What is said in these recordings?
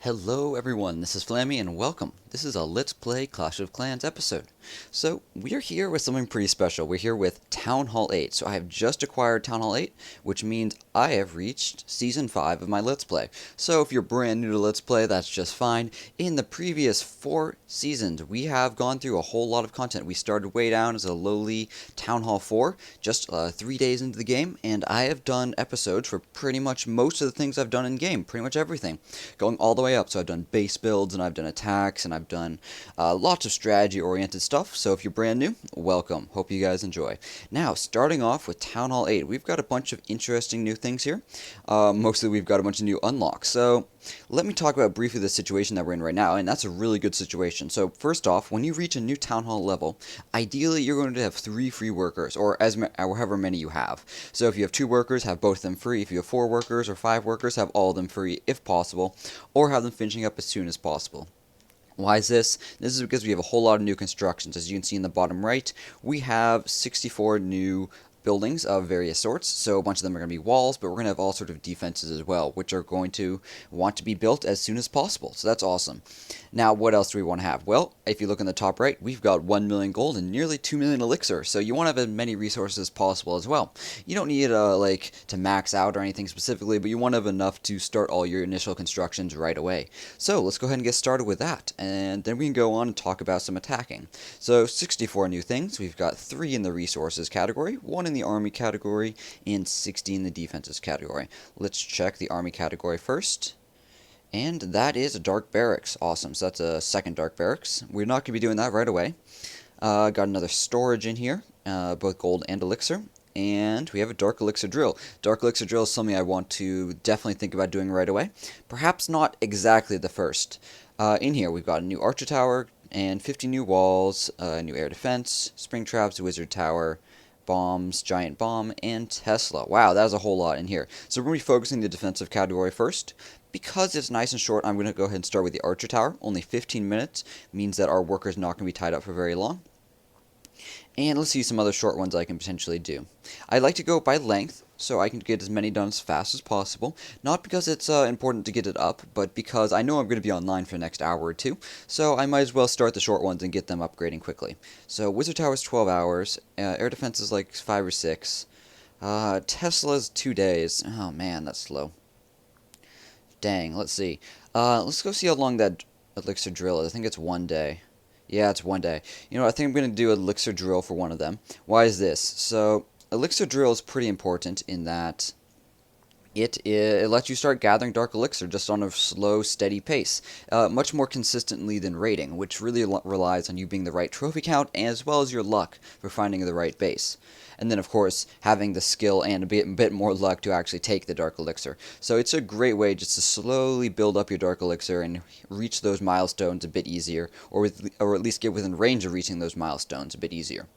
Hello everyone, this is Flammy and welcome. This is a Let's Play Clash of Clans episode. So, we're here with something pretty special. We're here with Town Hall 8. So I have just acquired Town Hall 8, which means I have reached Season 5 of my Let's Play. So if you're brand new to Let's Play, that's just fine. In the previous 4 seasons, we have gone through a whole lot of content. We started way down as a lowly Town Hall 4, just 3 days into the game, and I have done episodes for pretty much most of the things I've done in game, pretty much everything, going all the way up. So I've done base builds, and I've done attacks, and I've done lots of strategy-oriented stuff. So if you're brand new, welcome. Hope you guys enjoy. Now, starting off with Town Hall 8, we've got a bunch of interesting new things here. Mostly we've got a bunch of new unlocks. So let me talk about briefly the situation that we're in right now, and that's a really good situation. So first off, when you reach a new Town Hall level, ideally you're going to have 3 free workers, or however many you have. So if you have 2 workers, have both of them free. If you have 4 workers or 5 workers, have all of them free if possible, or have them finishing up as soon as possible. Why is this? This is because we have a whole lot of new constructions. As you can see in the bottom right, we have 64 new buildings of various sorts. So a bunch of them are going to be walls, but we're going to have all sorts of defenses as well, which are going to want to be built as soon as possible. So that's awesome. Now, what else do we want to have? Well, if you look in the top right, we've got 1 million gold and nearly 2 million elixir. So you want to have as many resources as possible as well. You don't need to max out or anything specifically, but you want to have enough to start all your initial constructions right away. So let's go ahead and get started with that, and then we can go on and talk about some attacking. So 64 new things. We've got 3 in the resources category, 1 in the army category, and 60 in the defenses category. Let's check the army category first. And that is a dark barracks. Awesome. So that's a second dark barracks. We're not going to be doing that right away. Got another storage in here, both gold and elixir. And we have a dark elixir drill. Dark elixir drill is something I want to definitely think about doing right away. Perhaps not exactly the first. In here we've got a new archer tower and 50 new walls, new air defense, spring traps, wizard tower, bombs, giant bomb, and Tesla. Wow, that is a whole lot in here. So we're going to be focusing the defensive category first. Because it's nice and short, I'm going to go ahead and start with the archer tower. Only 15 minutes means that our worker's not going to be tied up for very long. And let's see some other short ones I can potentially do. I like to go by length, so I can get as many done as fast as possible. Not because it's important to get it up, but because I know I'm going to be online for the next hour or 2, so I might as well start the short ones and get them upgrading quickly. So Wizard Tower is 12 hours, Air Defense is like 5 or 6, Tesla's 2 days. Oh man, that's slow. Dang, let's see. Let's go see how long that Elixir drill is. I think it's 1 day. Yeah, it's 1 day. You know, I think I'm going to do Elixir drill for one of them. Why is this? So, Elixir drill is pretty important in that it lets you start gathering dark elixir just on a slow, steady pace, much more consistently than raiding, which really relies on you being the right trophy count as well as your luck for finding the right base. And then, of course, having the skill and a bit more luck to actually take the dark elixir. So it's a great way just to slowly build up your dark elixir and reach those milestones a bit easier, or at least get within range of reaching those milestones a bit easier.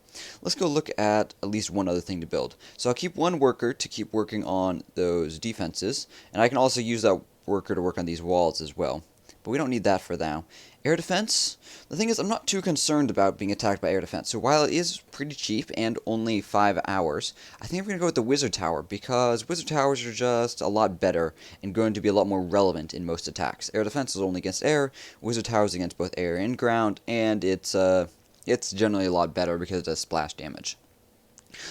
Let's go look at least one other thing to build. So I'll keep one worker to keep working on those defenses, and I can also use that worker to work on these walls as well. But we don't need that for now. Air defense? The thing is, I'm not too concerned about being attacked by air defense. So while it is pretty cheap and only 5 hours, I think I'm going to go with the wizard tower, because wizard towers are just a lot better and going to be a lot more relevant in most attacks. Air defense is only against air, wizard tower is against both air and ground, and it's generally a lot better because it does splash damage.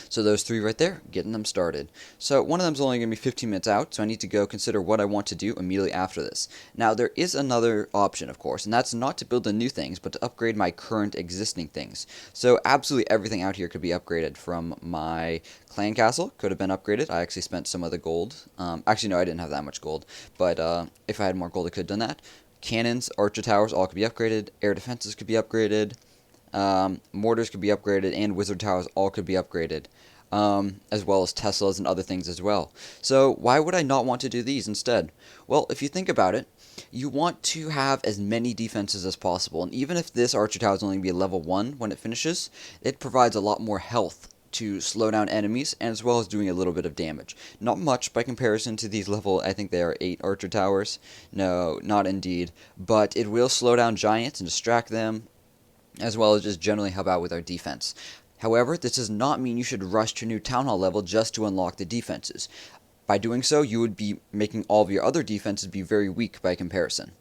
So those 3 right there, getting them started. So one of them is only going to be 15 minutes out, so I need to go consider what I want to do immediately after this. Now, there is another option, of course, and that's not to build the new things, but to upgrade my current existing things. So absolutely everything out here could be upgraded. From my clan castle, could have been upgraded. I actually spent some of the gold. Actually, no, I didn't have that much gold, but if I had more gold, I could have done that. Cannons, archer towers, all could be upgraded. Air defenses could be upgraded. Mortars could be upgraded, and wizard towers all could be upgraded, as well as Teslas and other things as well. So why would I not want to do these instead? Well, if you think about it, you want to have as many defenses as possible, and even if this archer tower is only going to be level 1 when it finishes, it provides a lot more health to slow down enemies, and as well as doing a little bit of damage. Not much by comparison to these level, I think they are 8 archer towers. No, not indeed, but it will slow down giants and distract them, as well as just generally help out with our defense. However, this does not mean you should rush to new Town Hall level just to unlock the defenses. By doing so, you would be making all of your other defenses be very weak by comparison.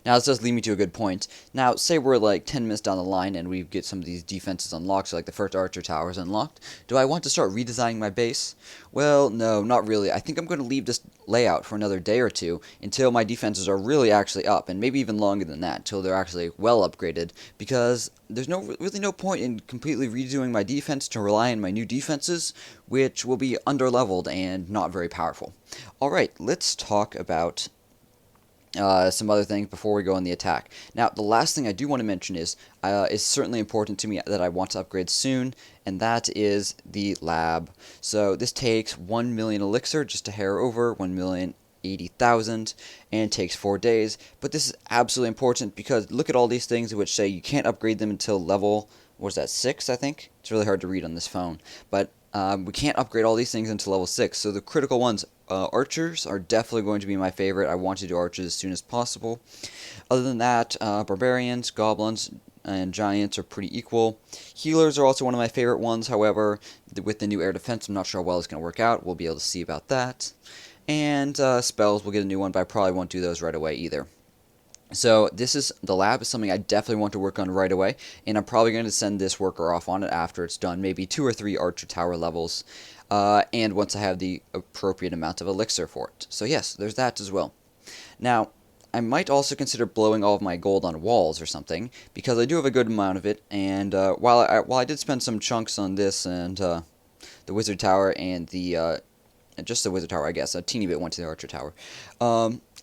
Now, this does lead me to a good point. Now, say we're like 10 minutes down the line and we get some of these defenses unlocked, so like the first archer tower is unlocked. Do I want to start redesigning my base? Well, no, not really. I think I'm going to leave this layout for another day or two until my defenses are really actually up, and maybe even longer than that, until they're actually well upgraded, because there's really no point in completely redoing my defense to rely on my new defenses, which will be underleveled and not very powerful. Alright, let's talk about some other things before we go on the attack. Now, the last thing I do want to mention is certainly important to me that I want to upgrade soon, and that is the lab. So this takes 1 million elixir, just a hair over 1,080,000, and takes 4 days. But this is absolutely important because look at all these things which say you can't upgrade them until level, what is that, 6, I think? It's really hard to read on this phone. But we can't upgrade all these things until level 6, so the critical ones, archers, are definitely going to be my favorite. I want to do archers as soon as possible. Other than that, barbarians, goblins, and giants are pretty equal. Healers are also one of my favorite ones, however, with the new air defense, I'm not sure how well it's going to work out. We'll be able to see about that. And spells, we'll get a new one, but I probably won't do those right away either. So the lab is something I definitely want to work on right away, and I'm probably going to send this worker off on it after it's done, maybe 2 or 3 archer tower levels, and once I have the appropriate amount of elixir for it. So yes, there's that as well. Now, I might also consider blowing all of my gold on walls or something, because I do have a good amount of it, and while I did spend some chunks on this and the wizard tower and just the wizard tower, I guess, a teeny bit went to the archer tower,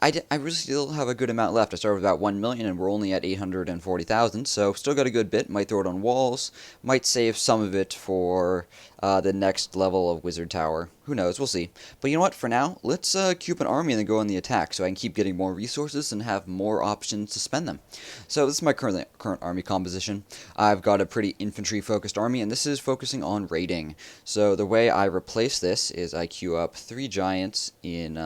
I really still have a good amount left. I started with about 1 million, and we're only at 840,000, so still got a good bit. Might throw it on walls, might save some of it for the next level of wizard tower. Who knows? We'll see. But you know what? For now, let's queue up an army and then go on the attack, so I can keep getting more resources and have more options to spend them. So this is my current army composition. I've got a pretty infantry-focused army, and this is focusing on raiding. So the way I replace this is I queue up 3 giants in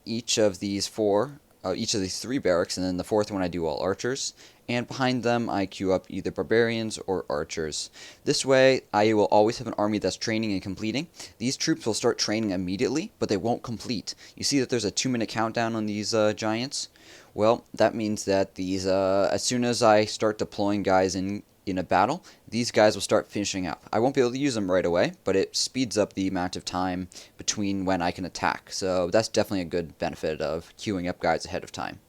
each of these 3 barracks, and then the 4th one I do all archers, and behind them I queue up either barbarians or archers. This way I will always have an army that's training and completing. These troops will start training immediately, but they won't complete. You see that there's a 2-minute countdown on these giants? Well, that means that these as soon as I start deploying guys in a battle, these guys will start finishing up. I won't be able to use them right away, but it speeds up the amount of time between when I can attack. So that's definitely a good benefit of queuing up guys ahead of time.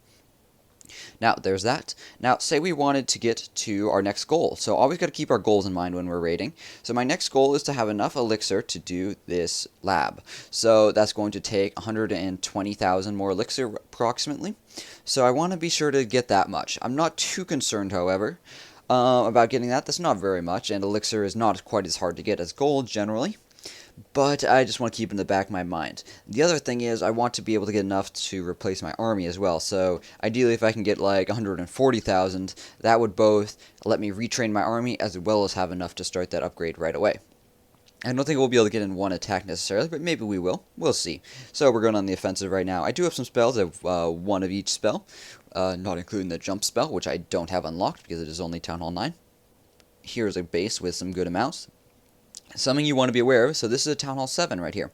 Now, there's that. Now, say we wanted to get to our next goal. So always got to keep our goals in mind when we're raiding. So my next goal is to have enough elixir to do this lab. So that's going to take 120,000 more elixir approximately. So I want to be sure to get that much. I'm not too concerned, however, about getting that. That's not very much, and elixir is not quite as hard to get as gold generally, but I just want to keep it in the back of my mind. The other thing is I want to be able to get enough to replace my army as well, so ideally if I can get like 140,000, that would both let me retrain my army as well as have enough to start that upgrade right away. I don't think we'll be able to get in one attack necessarily, but maybe we will. We'll see. So we're going on the offensive right now. I do have some spells. I have 1 of each spell, not including the jump spell, which I don't have unlocked because it is only Town Hall 9. Here's a base with some good amounts. Something you want to be aware of, so this is a Town Hall 7 right here.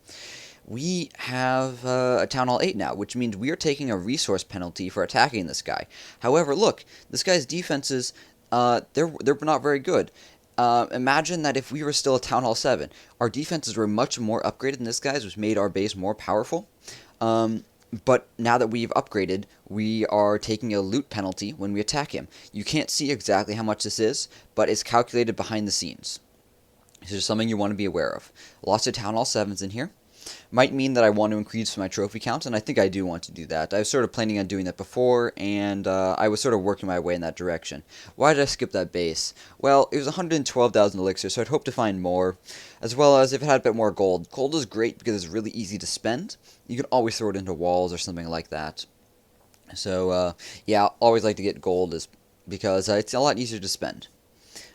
We have a Town Hall 8 now, which means we are taking a resource penalty for attacking this guy. However, look, this guy's defenses, they're not very good. Imagine that if we were still a Town Hall 7, our defenses were much more upgraded than this guy's, which made our base more powerful. But now that we've upgraded, we are taking a loot penalty when we attack him. You can't see exactly how much this is, but it's calculated behind the scenes. This is something you want to be aware of. Lots of Town Hall 7s in here. Might mean that I want to increase my trophy count, and I think I do want to do that. I was sort of planning on doing that before, and I was sort of working my way in that direction. Why did I skip that base? Well, it was 112,000 elixir, so I'd hope to find more, as well as if it had a bit more gold. Gold is great because it's really easy to spend. You can always throw it into walls or something like that. So, yeah, I always like to get gold because it's a lot easier to spend.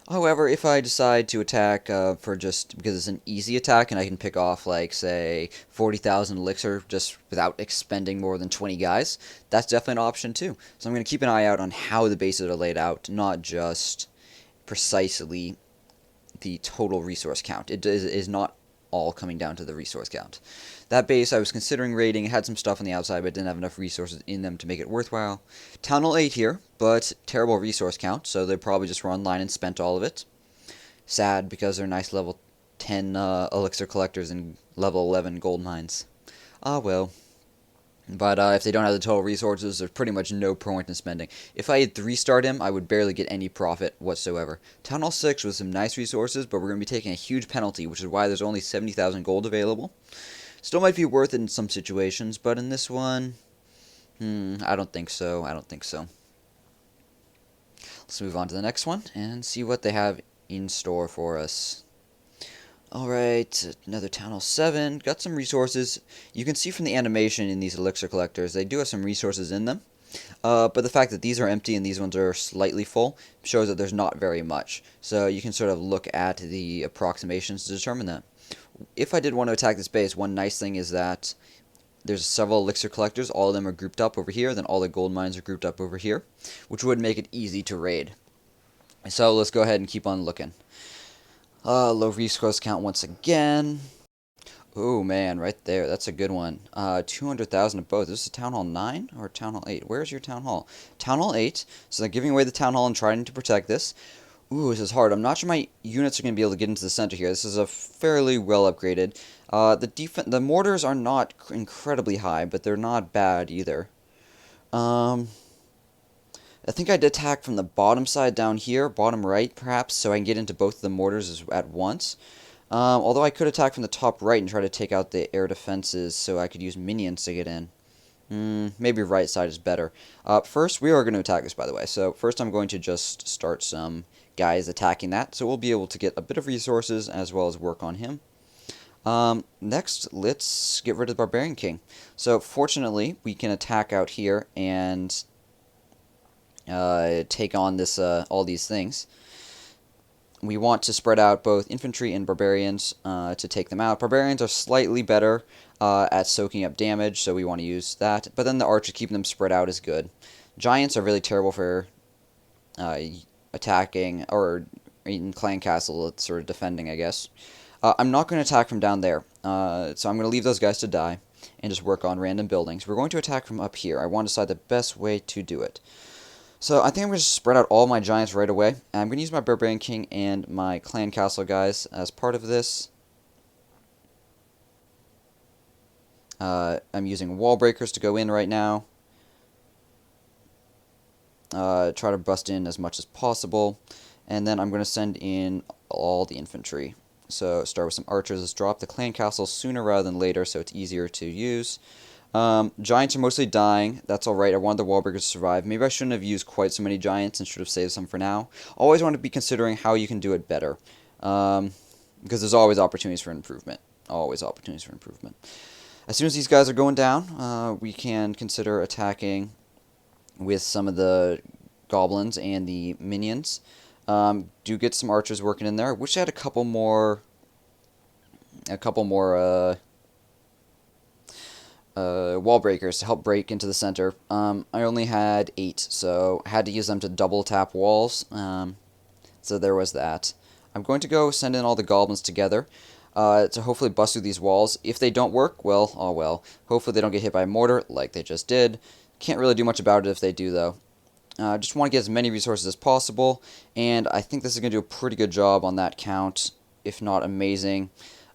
However, if I decide to attack because it's an easy attack and I can pick off, like, say, 40,000 elixir just without expending more than 20 guys, that's definitely an option too. So I'm going to keep an eye out on how the bases are laid out, not just precisely the total resource count. It is not all coming down to the resource count. That base I was considering raiding, had some stuff on the outside, but didn't have enough resources in them to make it worthwhile. Town Hall 8 here, but terrible resource count, so they probably just were online and spent all of it. Sad, because they're nice level 10 elixir collectors and level 11 gold mines. Ah well. But if they don't have the total resources, there's pretty much no point in spending. If I had 3-starred him, I would barely get any profit whatsoever. Town Hall 6 with some nice resources, but we're going to be taking a huge penalty, which is why there's only 70,000 gold available. Still might be worth it in some situations, but in this one, I don't think so. I don't think so. Let's move on to the next one and see what they have in store for us. Alright, another Town Hall 7. Got some resources. You can see from the animation in these elixir collectors, they do have some resources in them. But the fact that these are empty and these ones are slightly full shows that there's not very much. So you can sort of look at the approximations to determine that. If I did want to attack this base, one nice thing is that there's several elixir collectors. All of them are grouped up over here. Then all the gold mines are grouped up over here, which would make it easy to raid. So let's go ahead and keep on looking. Low resource count once again. Oh man, right there. That's a good one. 200,000 of both. Is this a Town Hall 9 or Town Hall 8? Where's your Town Hall? Town Hall 8. So they're giving away the Town Hall and trying to protect this. Ooh, this is hard. I'm not sure my units are going to be able to get into the center here. This is a fairly well upgraded. The mortars are not incredibly high, but they're not bad either. I think I'd attack from the bottom side down here, bottom right perhaps, so I can get into both of the mortars at once. Although I could attack from the top right and try to take out the air defenses so I could use minions to get in. Maybe right side is better. First, we are going to attack this, by the way. So first I'm going to just start some guys attacking that, so we'll be able to get a bit of resources as well as work on him. Next, let's get rid of the Barbarian King. So fortunately, we can attack out here and take on this all these things. We want to spread out both infantry and barbarians to take them out. Barbarians are slightly better at soaking up damage, so we want to use that. But then the archers, keeping them spread out is good. Giants are really terrible for attacking, or in clan castle, it's sort of defending, I guess. I'm not going to attack from down there, so I'm going to leave those guys to die and just work on random buildings. We're going to attack from up here. I want to decide the best way to do it. So I think I'm going to spread out all my giants right away. And I'm going to use my Barbarian King and my Clan Castle guys as part of this. I'm using wall breakers to go in right now. Try to bust in as much as possible. And then I'm going to send in all the infantry. So start with some archers. Let's drop the Clan Castle sooner rather than later so it's easier to use. Giants are mostly dying. That's alright. I wanted the wall breakers to survive. Maybe I shouldn't have used quite so many giants and should have saved some for now. Always want to be considering how you can do it better. Because there's always opportunities for improvement. Always opportunities for improvement. As soon as these guys are going down, we can consider attacking with some of the goblins and the minions. Do get some archers working in there. I wish I had a couple more wall breakers to help break into the center. I only had 8, so I had to use them to double tap walls. So there was that. I'm going to go send in all the goblins together to hopefully bust through these walls. If they don't work, well, oh well. Hopefully they don't get hit by a mortar like they just did. Can't really do much about it if they do, though. Just want to get as many resources as possible, and I think this is going to do a pretty good job on that count, if not amazing.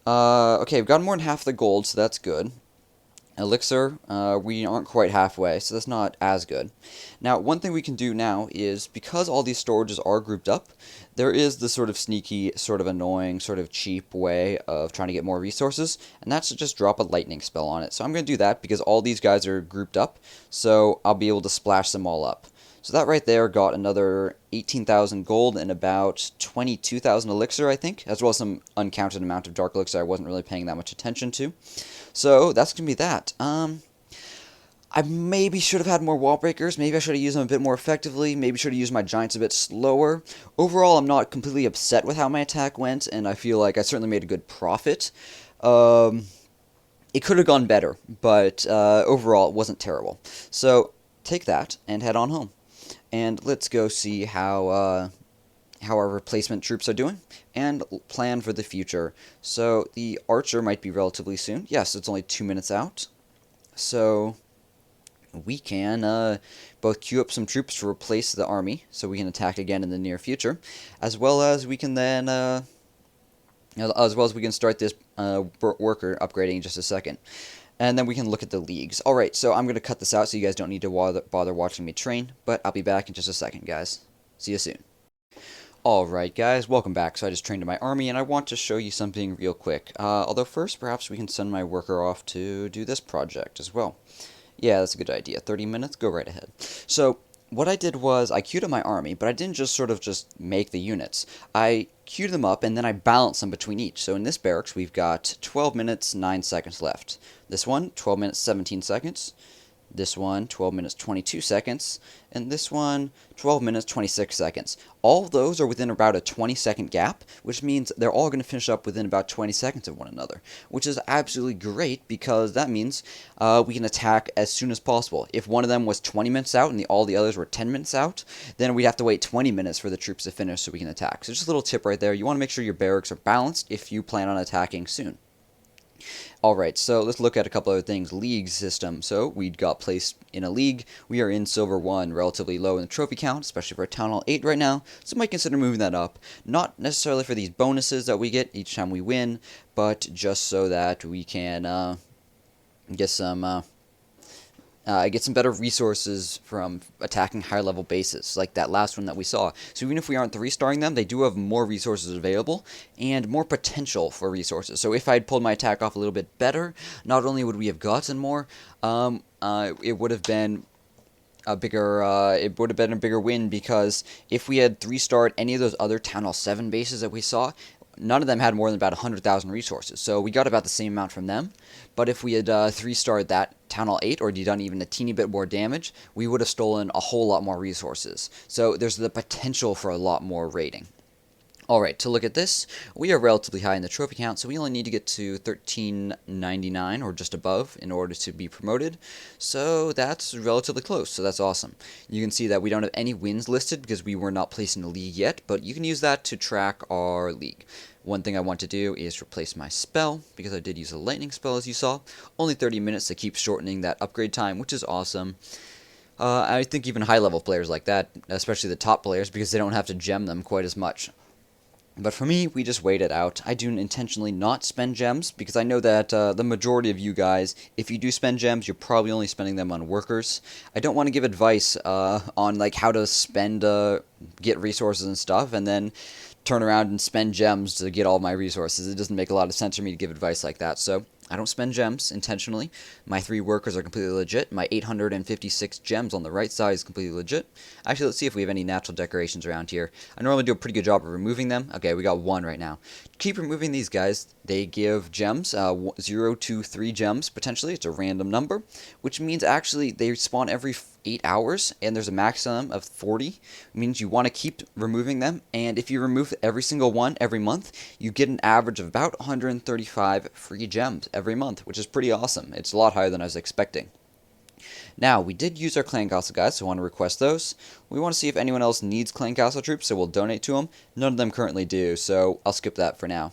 Okay, we've got more than half the gold, so that's good. Elixir, we aren't quite halfway, so that's not as good. Now, one thing we can do now is, because all these storages are grouped up, there is this sort of sneaky, sort of annoying, sort of cheap way of trying to get more resources, and that's to just drop a lightning spell on it. So I'm going to do that because all these guys are grouped up, so I'll be able to splash them all up. So that right there got another 18,000 gold and about 22,000 elixir, I think, as well as some uncounted amount of dark elixir I wasn't really paying that much attention to. So that's going to be that. I maybe should have had more wall breakers. Maybe I should have used them a bit more effectively. Maybe should have used my giants a bit slower. Overall, I'm not completely upset with how my attack went, and I feel like I certainly made a good profit. It could have gone better, but overall, it wasn't terrible. So take that and head on home. And let's go see how how our replacement troops are doing, and plan for the future. So the archer might be relatively soon. Yes, it's only 2 minutes out. So we can both queue up some troops to replace the army, so we can attack again in the near future, as well as we can then, start this worker upgrading in just a second. And then we can look at the leagues. Alright, so I'm going to cut this out so you guys don't need to bother watching me train, but I'll be back in just a second, guys. See you soon. Alright guys, welcome back. So I just trained in my army and I want to show you something real quick. Although first, perhaps we can send my worker off to do this project as well. Yeah, that's a good idea. 30 minutes? Go right ahead. So what I did was I queued up my army, but I didn't just make the units. I queued them up and then I balanced them between each. So in this barracks, we've got 12 minutes, 9 seconds left. This one, 12 minutes, 17 seconds. This one, 12 minutes, 22 seconds. And this one, 12 minutes, 26 seconds. All of those are within about a 20-second gap, which means they're all going to finish up within about 20 seconds of one another, which is absolutely great because that means we can attack as soon as possible. If one of them was 20 minutes out and all the others were 10 minutes out, then we'd have to wait 20 minutes for the troops to finish so we can attack. So just a little tip right there. You want to make sure your barracks are balanced if you plan on attacking soon. Alright, so let's look at a couple other things. League system. So we got placed in a league. We are in Silver 1, relatively low in the trophy count, especially for Town Hall 8 right now. So might consider moving that up. Not necessarily for these bonuses that we get each time we win, but just so that we can get some better resources from attacking higher level bases, like that last one that we saw. So even if we aren't 3-starring them, they do have more resources available, and more potential for resources. So if I'd pulled my attack off a little bit better, not only would we have gotten more, it would have been a bigger win, because if we had 3-starred any of those other Town Hall 7 bases that we saw, none of them had more than about 100,000 resources, so we got about the same amount from them. But if we had 3-starred that Town Hall 8, or done even a teeny bit more damage, we would have stolen a whole lot more resources. So there's the potential for a lot more raiding. Alright, to look at this, we are relatively high in the trophy count, so we only need to get to 1399 or just above in order to be promoted. So that's relatively close, so that's awesome. You can see that we don't have any wins listed because we were not placed in the league yet, but you can use that to track our league. One thing I want to do is replace my spell, because I did use a lightning spell as you saw. Only 30 minutes to keep shortening that upgrade time, which is awesome. I think even high-level players like that, especially the top players, because they don't have to gem them quite as much. But for me, we just wait it out. I do intentionally not spend gems, because I know that the majority of you guys, if you do spend gems, you're probably only spending them on workers. I don't want to give advice on like how to spend, get resources and stuff, and then turn around and spend gems to get all my resources. It doesn't make a lot of sense for me to give advice like that, so I don't spend gems intentionally. My 3 workers are completely legit. My 856 gems on the right side is completely legit. Actually, let's see if we have any natural decorations around here. I normally do a pretty good job of removing them. Okay, we got 1 right now. Keep removing these guys. They give gems, 0 to 3 gems, potentially. It's a random number, which means actually they spawn every 8 hours, and there's a maximum of 40. It means you want to keep removing them, and if you remove every single one every month, you get an average of about 135 free gems every month, which is pretty awesome. It's a lot higher than I was expecting. Now, we did use our Clan Castle guys, so I want to request those. We want to see if anyone else needs Clan Castle troops, so we'll donate to them. None of them currently do, so I'll skip that for now.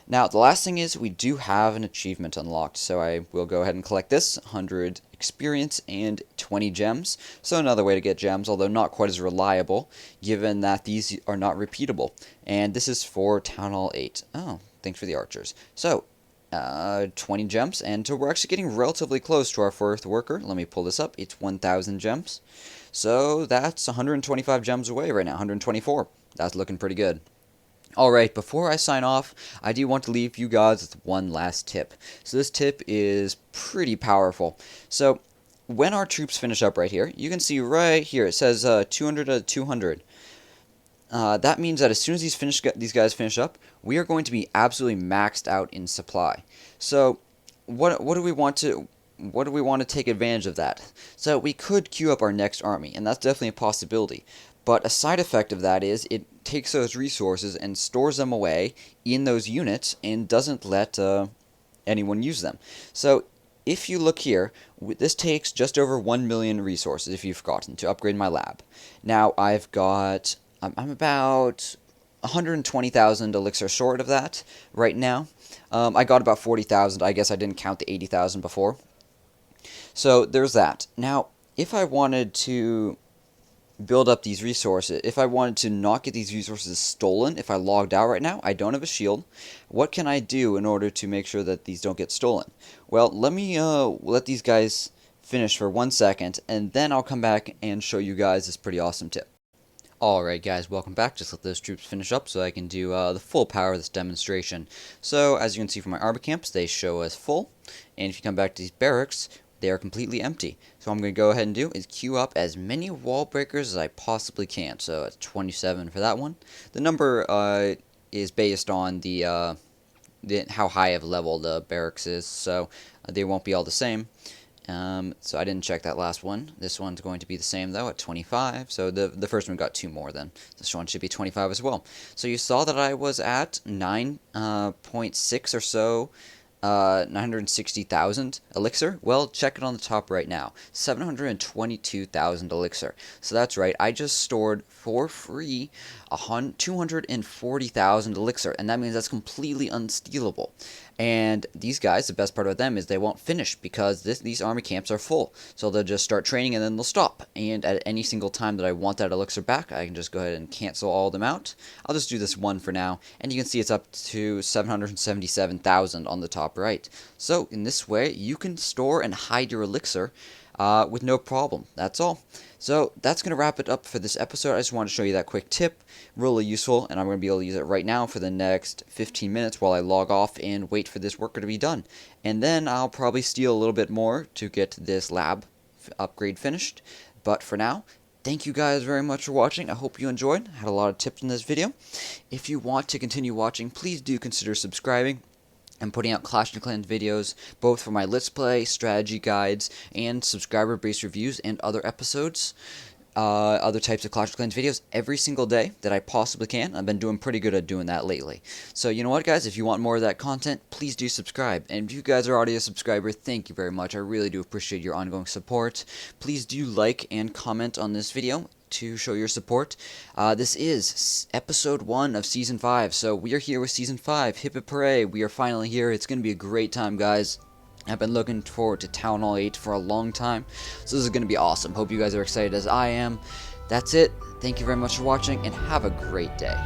Now, the last thing is we do have an achievement unlocked, so I will go ahead and collect this, 100 experience and 20 gems. So another way to get gems, although not quite as reliable, given that these are not repeatable. And this is for Town Hall 8. Oh, thanks for the archers. So, 20 gems, and so we're actually getting relatively close to our first worker. Let me pull this up. It's 1,000 gems. So that's 125 gems away right now, 124. That's looking pretty good. Alright, before I sign off, I do want to leave you guys with one last tip. So this tip is pretty powerful. So when our troops finish up right here, you can see right here, it says 200 to 200. That means that as soon as these guys finish up, we are going to be absolutely maxed out in supply. So what do we want to take advantage of that? So we could queue up our next army, and that's definitely a possibility. But a side effect of that is it takes those resources and stores them away in those units and doesn't let anyone use them. So if you look here, this takes just over 1 million resources, if you've forgotten, to upgrade my lab. Now I've got I'm about 120,000 elixir short of that right now. I got about 40,000. I guess I didn't count the 80,000 before. So there's that. Now, if I wanted to build up these resources, if I wanted to not get these resources stolen, if I logged out right now, I don't have a shield, what can I do in order to make sure that these don't get stolen? Well, let me let these guys finish for 1 second, and then I'll come back and show you guys this pretty awesome tip. Alright guys, welcome back. Just let those troops finish up so I can do the full power of this demonstration. So, as you can see from my army camps, they show as full, and if you come back to these barracks, they are completely empty. So what I'm going to go ahead and do is queue up as many wall breakers as I possibly can. So it's 27 for that one. The number is based on the how high of level the barracks is, so they won't be all the same. So I didn't check that last one. This one's going to be the same though at 25. So the first one got 2 more then. This one should be 25 as well. So you saw that I was at 9.6 or so. 960,000 elixir. Well, check it on the top right now. 722,000 elixir. So that's right. I just stored for free 240,000 elixir, and that means that's completely unstealable. And these guys, the best part about them is they won't finish because these army camps are full. So they'll just start training and then they'll stop. And at any single time that I want that elixir back, I can just go ahead and cancel all of them out. I'll just do this one for now. And you can see it's up to 777,000 on the top right. So in this way, you can store and hide your elixir with no problem. That's all. So that's going to wrap it up for this episode. I just wanted to show you that quick tip. Really useful, and I'm going to be able to use it right now for the next 15 minutes while I log off and wait for this worker to be done. And then I'll probably steal a little bit more to get this lab upgrade finished. But for now, thank you guys very much for watching. I hope you enjoyed. I had a lot of tips in this video. If you want to continue watching, please do consider subscribing. I'm putting out Clash of Clans videos, both for my Let's Play, strategy guides, and subscriber-based reviews and other episodes, other types of Clash of Clans videos every single day that I possibly can. I've been doing pretty good at doing that lately. So you know what, guys? If you want more of that content, please do subscribe. And if you guys are already a subscriber, thank you very much. I really do appreciate your ongoing support. Please do like and comment on this video to show your support. This is episode 1 of season 5, so we are here with season 5. Hip hip hooray, we are finally here. It's going to be a great time, guys. I've been looking forward to Town Hall 8 for a long time, so this is going to be awesome. Hope you guys are excited as I am. That's it. Thank you very much for watching, and have a great day.